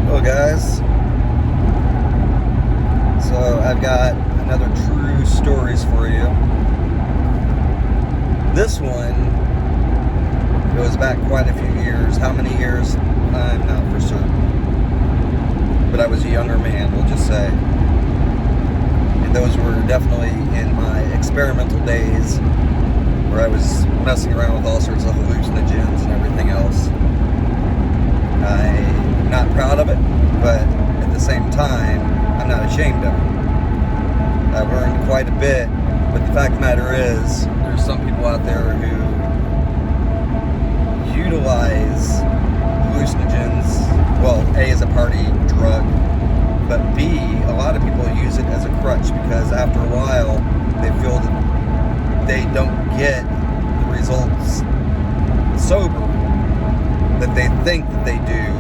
Hello guys, so I've got another true stories for you. This one goes back quite a few years. How many years? I'm not for certain, but I was a younger man, we'll just say, and those were definitely in my experimental days where I was messing around with all sorts of hallucinogens and everything else. I'm not proud of it, but at the same time, I'm not ashamed of it. I've learned quite a bit, but the fact of the matter is, there's some people out there who utilize hallucinogens, well, A, as a party drug, but B, a lot of people use it as a crutch because after a while, they feel that they don't get the results sober that they think that they do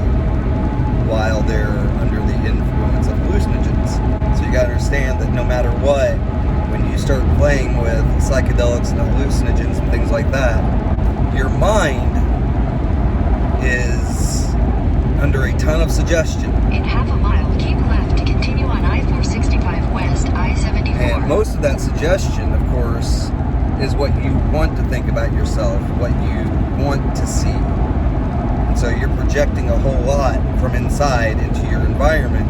while they're under the influence of hallucinogens. So you gotta understand that no matter what, when you start playing with psychedelics and hallucinogens and things like that, your mind is under a ton of suggestion. In half a mile, keep left to continue on I-465 West, I-74. And most of that suggestion, of course, is what you want to think about yourself, what you want to see. So you're projecting a whole lot from inside into your environment,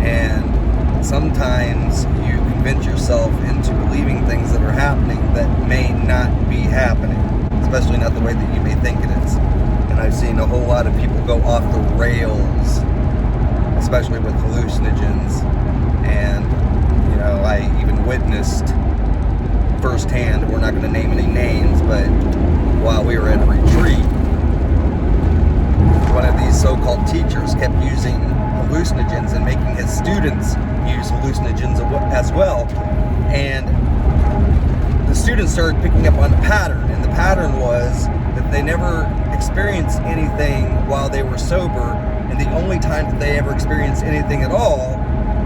and sometimes you convince yourself into believing things that are happening that may not be happening, especially not the way that you may think it is. And I've seen a whole lot of people go off the rails, especially with hallucinogens, and I even witnessed firsthand, we're not going to name any names, but while we were at a retreat, one of these so-called teachers kept using hallucinogens and making his students use hallucinogens as well. And the students started picking up on a pattern, and the pattern was that they never experienced anything while they were sober, and the only time that they ever experienced anything at all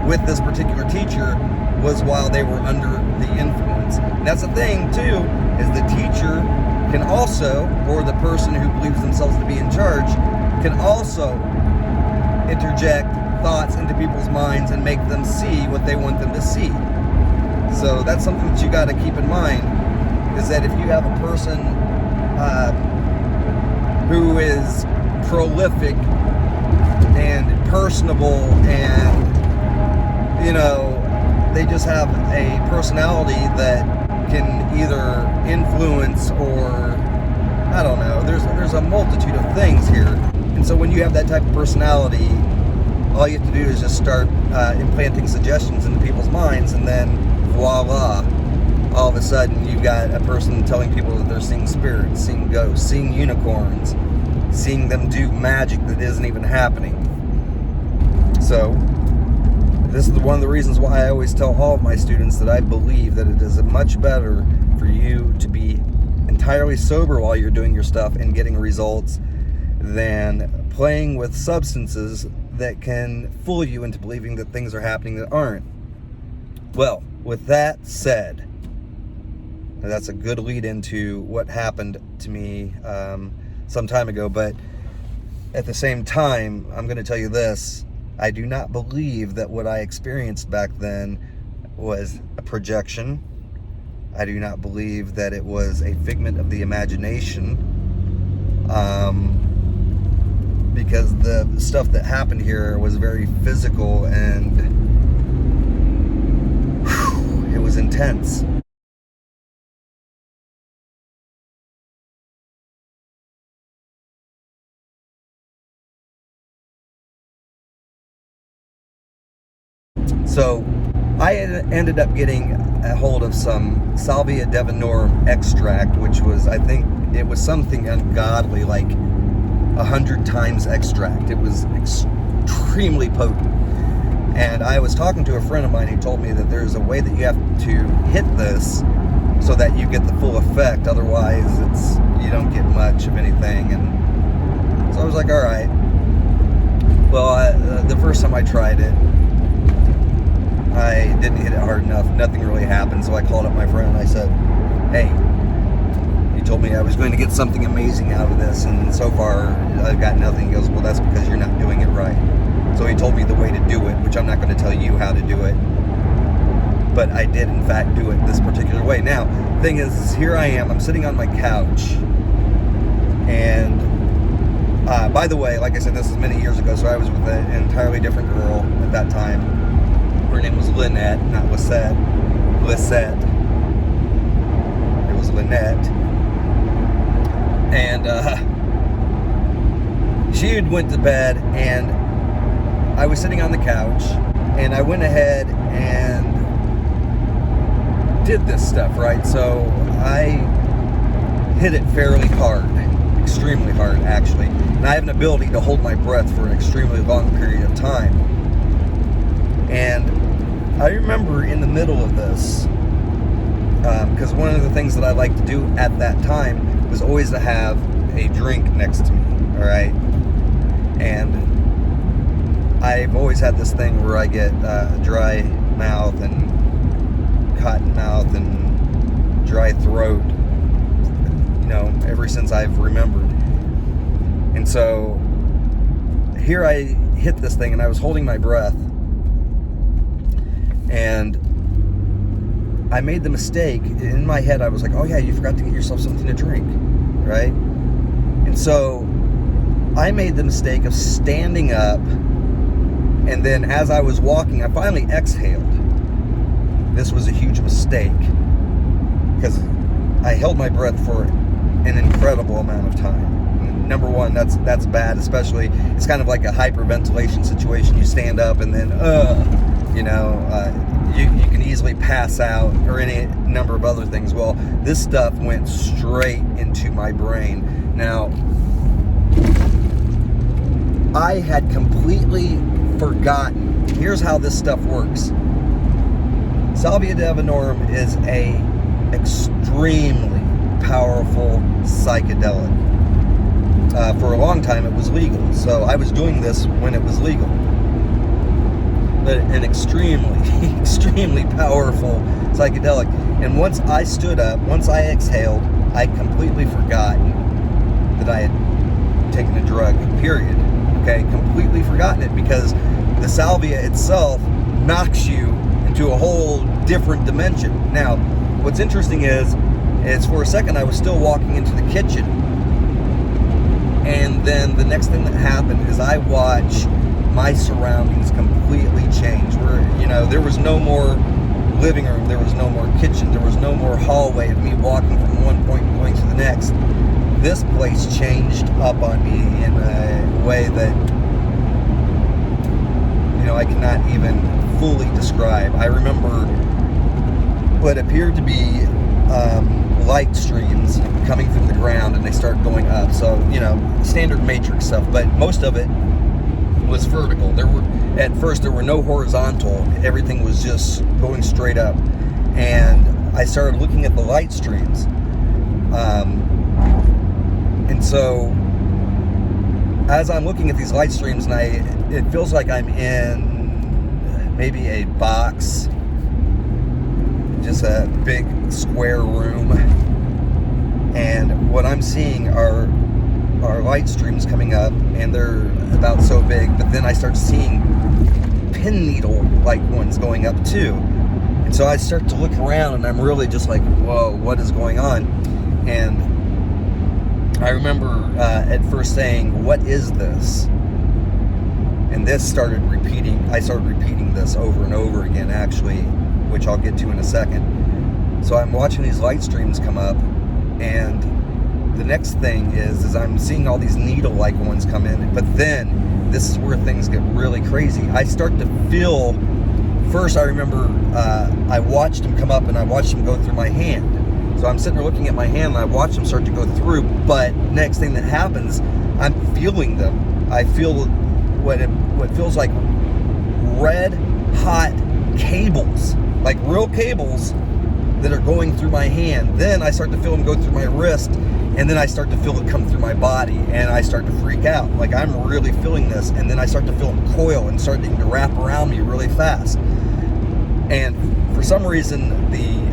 with this particular teacher was while they were under the influence. And that's the thing too, is the teacher can also, or the person who believes themselves to be in charge, can also interject thoughts into people's minds and make them see what they want them to see. So that's something that you got to keep in mind, is that if you have a person who is prolific and personable and they just have a personality that can either influence or, I don't know, there's a multitude of things here. And so when you have that type of personality, all you have to do is just start implanting suggestions into people's minds, and then voila, all of a sudden you've got a person telling people that they're seeing spirits, seeing ghosts, seeing unicorns, seeing them do magic that isn't even happening. So this is one of the reasons why I always tell all of my students that I believe that it is much better for you to be entirely sober while you're doing your stuff and getting results than playing with substances that can fool you into believing that things are happening that aren't. Well, with that said, that's a good lead into what happened to me some time ago, but at the same time, I'm going to tell you this. I do not believe that what I experienced back then was a projection. I do not believe that it was a figment of the imagination, because the stuff that happened here was very physical and it was intense. So I ended up getting a hold of some Salvia divinorum extract, which was, I think it was something ungodly, like 100 times extract. It was extremely potent. And I was talking to a friend of mine who told me that there's a way that you have to hit this so that you get the full effect. Otherwise, you don't get much of anything. And so I was like, all right. Well, the first time I tried it, I didn't hit it hard enough. Nothing really happened. So I called up my friend and I said, hey, he told me I was going to get something amazing out of this, and so far I've got nothing. He goes, well, that's because you're not doing it right. So So he told me the way to do it, which I'm not going to tell you how to do it. But I did, in fact, do it this particular way. Now, the thing is, here I am. I'm sitting on my couch. And, by the way, like I said, this is many years ago, so I was with an entirely different girl at that time. Her name was Lynette, not Lisette. Lisette. It was Lynette. And, she had went to bed, and I was sitting on the couch, and I went ahead and did this stuff, right? So I hit it fairly hard, extremely hard, actually. And I have an ability to hold my breath for an extremely long period of time. And I remember in the middle of this, because one of the things that I like to do at that time was always to have a drink next to me, all right? And I've always had this thing where I get dry mouth and cotton mouth and dry throat, you know, ever since I've remembered. And so here I hit this thing, and I was holding my breath, and I made the mistake. In my head, I was like, oh yeah, you forgot to get yourself something to drink, right? And so I made the mistake of standing up, and then as I was walking, I finally exhaled. This was a huge mistake, because I held my breath for an incredible amount of time. Number one, that's bad, especially, it's kind of like a hyperventilation situation. You stand up and then, you can easily pass out, or any number of other things. Well, this stuff went straight into my brain. Now, I had completely forgotten. Here's how this stuff works. Salvia divinorum is a extremely powerful psychedelic. For a long time, it was legal, so I was doing this when it was legal. But an extremely, extremely powerful psychedelic. And once I stood up, once I exhaled, I completely forgot that I had taken a drug, period. Okay, completely forgotten it, because the salvia itself knocks you into a whole different dimension. Now, what's interesting is for a second I was still walking into the kitchen, and then the next thing that happened is I watched my surroundings completely change. Where, there was no more living room, there was no more kitchen, there was no more hallway of me walking from one point and going to the next. This place changed up on me in a way that, I cannot even fully describe. I remember what appeared to be light streams coming from the ground, and they start going up. So, standard matrix stuff, but most of it was vertical. At first there were no horizontal. Everything was just going straight up. And I started looking at the light streams. And so as I'm looking at these light streams, and it feels like I'm in maybe a box, just a big square room, and what I'm seeing are light streams coming up, and they're about so big, but then I start seeing pin needle like ones going up too. And so I start to look around, and I'm really just like, whoa, what is going on? And I remember at first saying, what is this? And this started repeating. I started repeating this over and over again, actually, which I'll get to in a second. So I'm watching these light streams come up, and the next thing is I'm seeing all these needle-like ones come in. But then, this is where things get really crazy. I start to feel, first I remember I watched them come up, and I watched them go through my hand. So I'm sitting there looking at my hand, and I watch them start to go through, but next thing that happens, I'm feeling them. I feel what feels like red hot cables, like real cables that are going through my hand. Then I start to feel them go through my wrist, and then I start to feel it come through my body, and I start to freak out. Like, I'm really feeling this, and then I start to feel them coil and starting to wrap around me really fast. And for some reason, the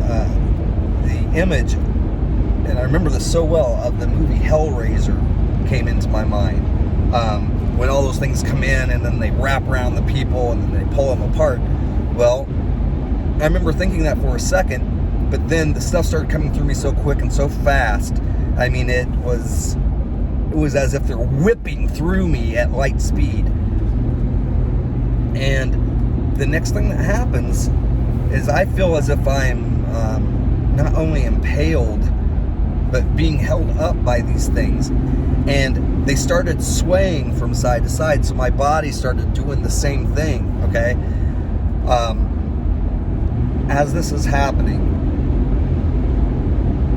image, and I remember this so well, of the movie Hellraiser came into my mind. when all those things come in and then they wrap around the people and then they pull them apart. Well, I remember thinking that for a second, but then the stuff started coming through me so quick and so fast. I mean, it was as if they're whipping through me at light speed. And the next thing that happens is I feel as if I'm not only impaled, but being held up by these things. And they started swaying from side to side, so my body started doing the same thing, okay? As this is happening,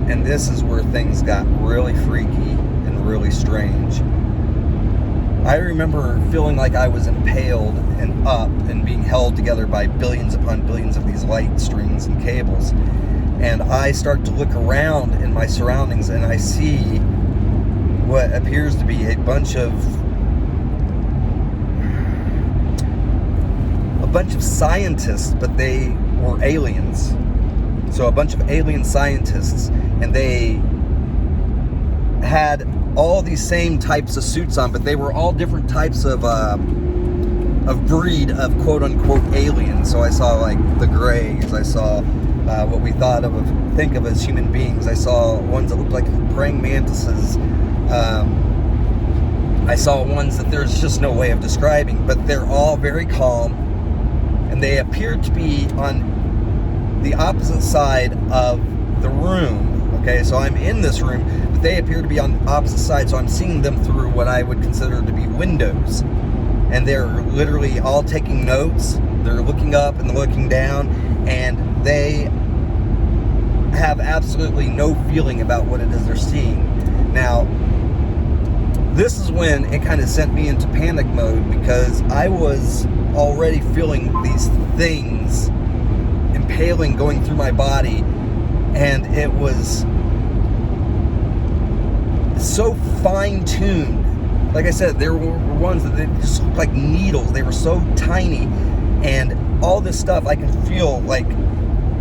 and this is where things got really freaky and really strange. I remember feeling like I was impaled and up and being held together by billions upon billions of these light strings and cables. And I start to look around in my surroundings and I see what appears to be a bunch of scientists, but they were aliens. So a bunch of alien scientists, and they had all these same types of suits on, but they were all different types of breed of quote-unquote aliens. So I saw like the Greys, I saw what we think of as human beings. I saw ones that looked like praying mantises. I saw ones that there's just no way of describing, but they're all very calm, and they appeared to be on the opposite side of the room. Okay, so I'm in this room, but they appear to be on the opposite side, so I'm seeing them through what I would consider to be windows. And they're literally all taking notes. They're looking up and looking down, and they have absolutely no feeling about what it is they're seeing. Now, this is when it kind of sent me into panic mode, because I was already feeling these things impaling going through my body, and it was so fine-tuned. Like I said, there were ones that they just looked like needles. They were so tiny, and all this stuff I can feel like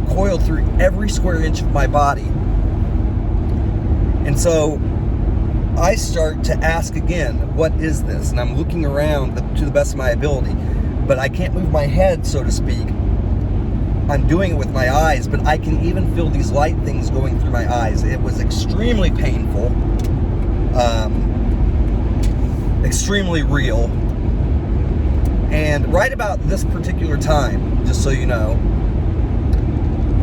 coiled through every square inch of my body. And so I start to ask again, what is this? And I'm looking around to the best of my ability, but I can't move my head, so to speak. I'm doing it with my eyes, but I can even feel these light things going through my eyes. It was extremely painful, extremely real. And right about this particular time, just so you know,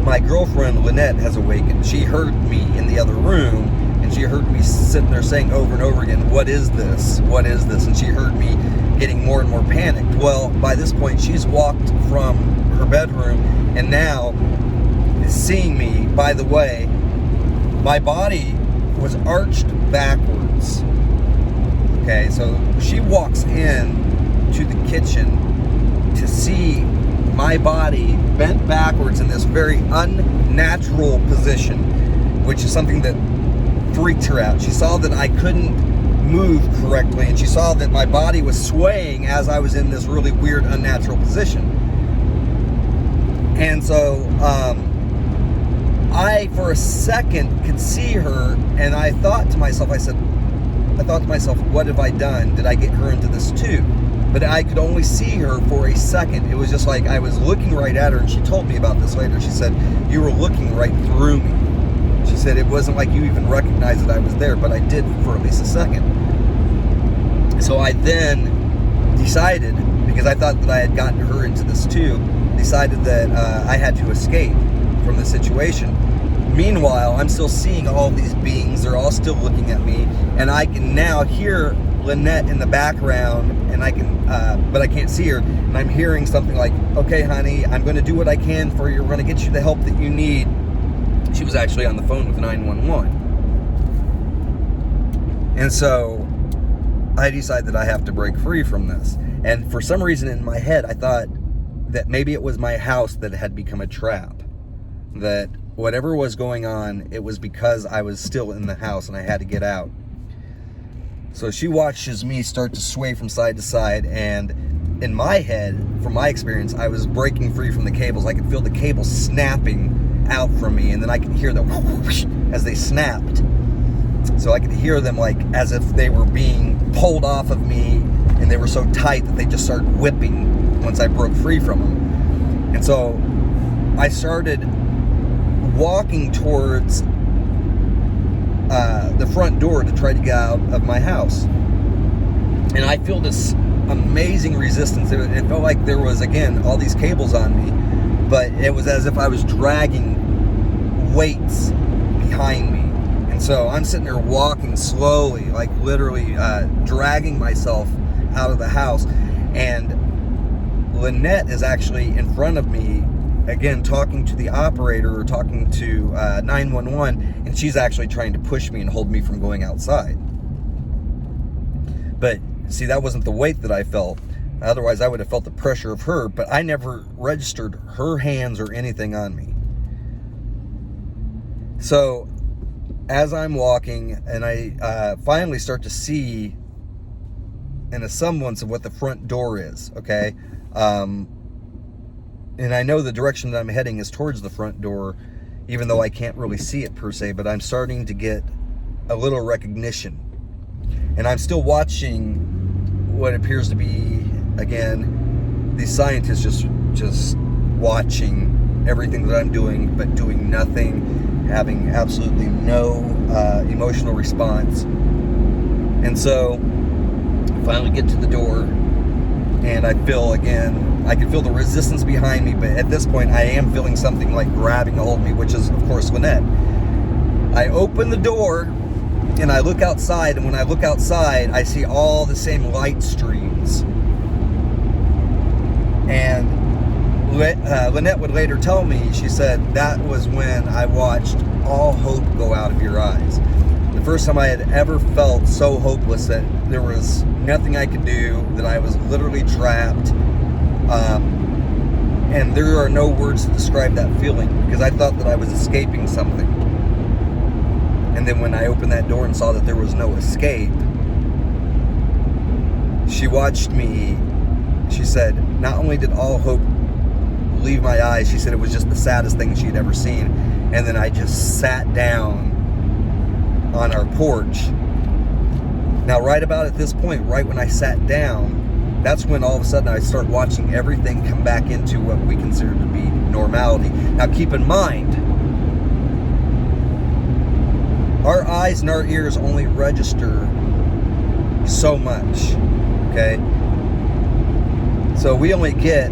my girlfriend Lynette has awakened. She heard me in the other room, and she heard me sitting there saying over and over again, what is this? What is this? And she heard me getting more and more panicked. Well, by this point, she's walked from her bedroom and now is seeing me. By the way, my body was arched backwards. Okay, so she walks in to the kitchen to see my body bent backwards in this very unnatural position, which is something that freaked her out. She saw that I couldn't move correctly, and she saw that my body was swaying as I was in this really weird, unnatural position. And so I, for a second, could see her, and I thought to myself, what have I done? Did I get her into this too? But I could only see her for a second. It was just like I was looking right at her, and she told me about this later. She said, you were looking right through me. She said, it wasn't like you even recognized that I was there, but I did for at least a second. So I then decided, because I thought that I had gotten her into this too, decided that I had to escape from the situation. Meanwhile, I'm still seeing all these beings. They're all still looking at me, and I can now hear Lynette in the background, and I can, but I can't see her, and I'm hearing something like, okay, honey, I'm going to do what I can for you. We're going to get you the help that you need. She was actually on the phone with 911. And so I decided that I have to break free from this. And for some reason in my head, I thought that maybe it was my house that had become a trap. That whatever was going on, it was because I was still in the house and I had to get out. So she watches me start to sway from side to side, and in my head, from my experience, I was breaking free from the cables. I could feel the cables snapping out from me, and then I could hear them whoosh as they snapped. So I could hear them like as if they were being pulled off of me and they were so tight that they just started whipping once I broke free from them. And so I started walking towards the front door to try to get out of my house. And I feel this amazing resistance. It felt like there was, again, all these cables on me, but it was as if I was dragging weights behind me. And so I'm sitting there walking slowly, like literally dragging myself out of the house. And Lynette is actually in front of me, again, talking to the operator or talking to 911, and she's actually trying to push me and hold me from going outside. But see, that wasn't the weight that I felt. Otherwise, I would have felt the pressure of her, but I never registered her hands or anything on me. So as I'm walking, and I finally start to see in a semblance of what the front door is, okay? And I know the direction that I'm heading is towards the front door, even though I can't really see it per se, but I'm starting to get a little recognition. And I'm still watching what appears to be, again, these scientists just watching everything that I'm doing, but doing nothing, having absolutely no emotional response. And so I finally get to the door, and I feel, again, I can feel the resistance behind me, but at this point I am feeling something like grabbing a hold of me, which is, of course, Lynette. I open the door and I look outside, and when I look outside, I see all the same light streams. And Lynette would later tell me, she said, that was when I watched all hope go out of your eyes. The first time I had ever felt so hopeless that there was nothing I could do, that I was literally trapped. And there are no words to describe that feeling, because I thought that I was escaping something. And then when I opened that door and saw that there was no escape, she watched me. She said, not only did all hope leave my eyes, she said it was just the saddest thing she had ever seen. And then I just sat down on our porch. Now, right about at this point, right when I sat down, that's when all of a sudden I start watching everything come back into what we consider to be normality. Now, keep in mind, our eyes and our ears only register so much, okay? So we only get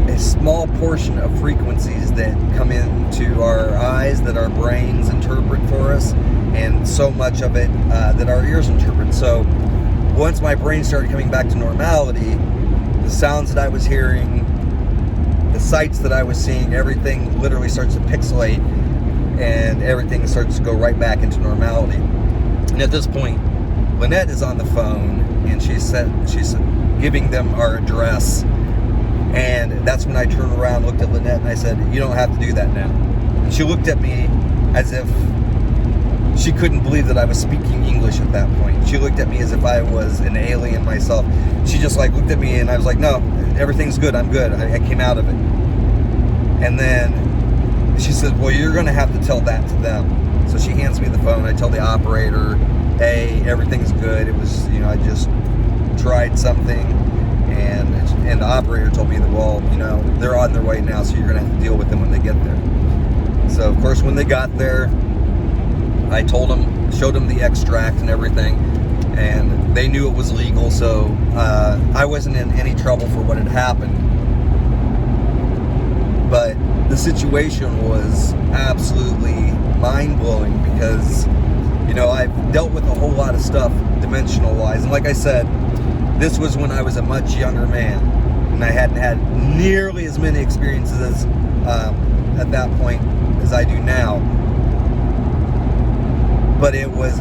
a small portion of frequencies that come into our eyes that our brains interpret for us, and so much of it that our ears interpret. So once my brain started coming back to normality, the sounds that I was hearing, the sights that I was seeing, everything literally starts to pixelate, and everything starts to go right back into normality. And at this point, Lynette is on the phone, and she's giving them our address. And that's when I turned around, looked at Lynette, and I said, you don't have to do that now. And she looked at me as if she couldn't believe that I was speaking English at that point. She looked at me as if I was an alien myself. She just like looked at me, and I was like, no, everything's good, I'm good. I came out of it. And then she said, well, you're going to have to tell that to them. So she hands me the phone. I tell the operator, hey, everything's good. It was, I just tried something. And the operator told me that, well, they're on their way now, so you're going to have to deal with them when they get there. So, of course, when they got there, I told them, showed them the extract and everything, and they knew it was legal, so I wasn't in any trouble for what had happened. But the situation was absolutely mind-blowing because, I've dealt with a whole lot of stuff dimensional-wise. And like I said, this was when I was a much younger man, and I hadn't had nearly as many experiences at that point as I do now. But it was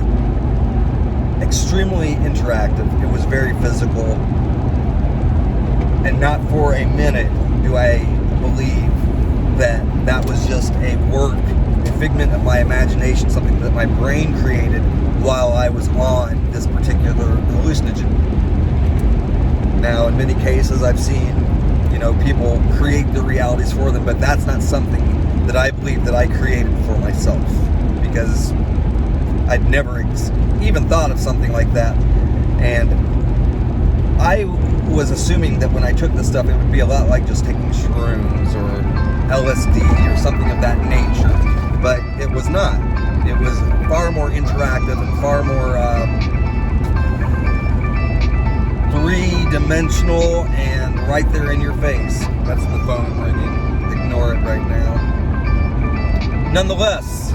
extremely interactive. It was very physical. And not for a minute do I believe that was just a figment of my imagination, something that my brain created while I was on this particular hallucinogen. Now, in many cases, I've seen, people create their realities for them, but that's not something that I believe that I created for myself, because I'd never even thought of something like that. And I was assuming that when I took this stuff, it would be a lot like just taking shrooms or LSD or something of that nature, but it was not. It was far more interactive and far more three-dimensional and right there in your face. That's the phone ringing. Ignore it right now. Nonetheless,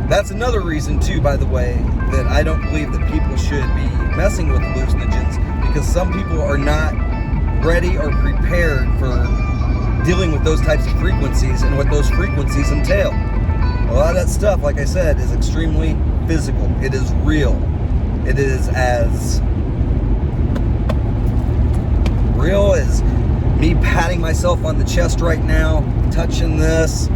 that's another reason too, by the way, that I don't believe that people should be messing with hallucinogens, because some people are not ready or prepared for dealing with those types of frequencies and what those frequencies entail. A lot of that stuff, like I said, is extremely physical. It is real. It is as real as me patting myself on the chest right now, touching this,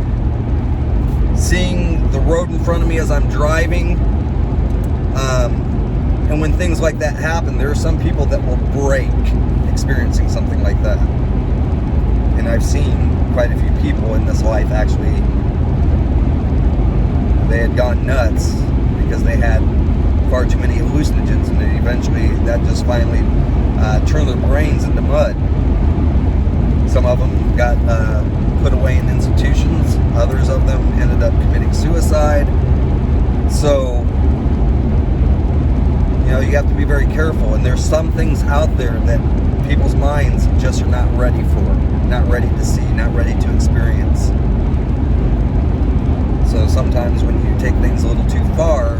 seeing the road in front of me as I'm driving. And when things like that happen, there are some people that will break experiencing something like that. And I've seen quite a few people in this life actually, they had gone nuts because they had far too many hallucinogens, and then eventually that just finally turned their brains into mud. Some of them got put away in institutions. Others of them ended up committing suicide. So, you know, you have to be very careful. And there's some things out there that people's minds just are not ready for, not ready to see, not ready to experience. So sometimes when you take things a little too far,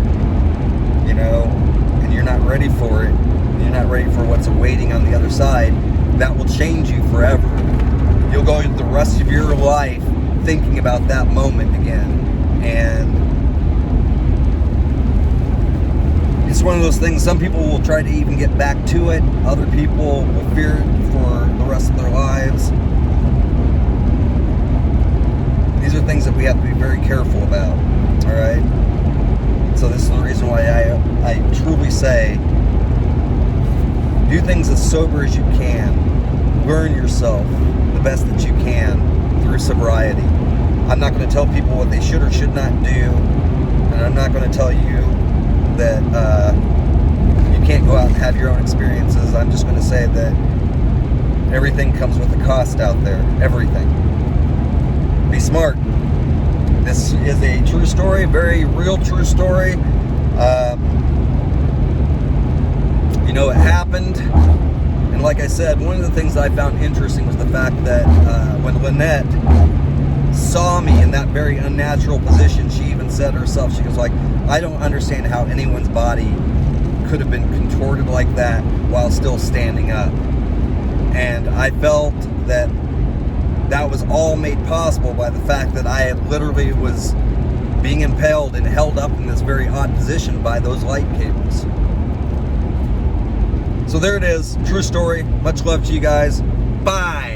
you know, and you're not ready for it, you're not ready for what's awaiting on the other side, that will change you forever. You'll go the rest of your life thinking about that moment again. And it's one of those things, some people will try to even get back to it. Other people will fear it for the rest of their lives. These are things that we have to be very careful about, all right? So this is the reason why I truly say, do things as sober as you can. Learn yourself the best that you can through sobriety. I'm not going to tell people what they should or should not do, and I'm not going to tell you that you can't go out and have your own experiences. I'm just going to say that everything comes with a cost out there. Everything. Be smart. This is a true story, very real true story. You know, it happened. And like I said, one of the things that I found interesting was the fact that when Lynette saw me in that very unnatural position, she even said herself, she was like, I don't understand how anyone's body could have been contorted like that while still standing up. And I felt that that was all made possible by the fact that I had literally was being impaled and held up in this very odd position by those light cables. So there it is, true story. Much love to you guys. Bye.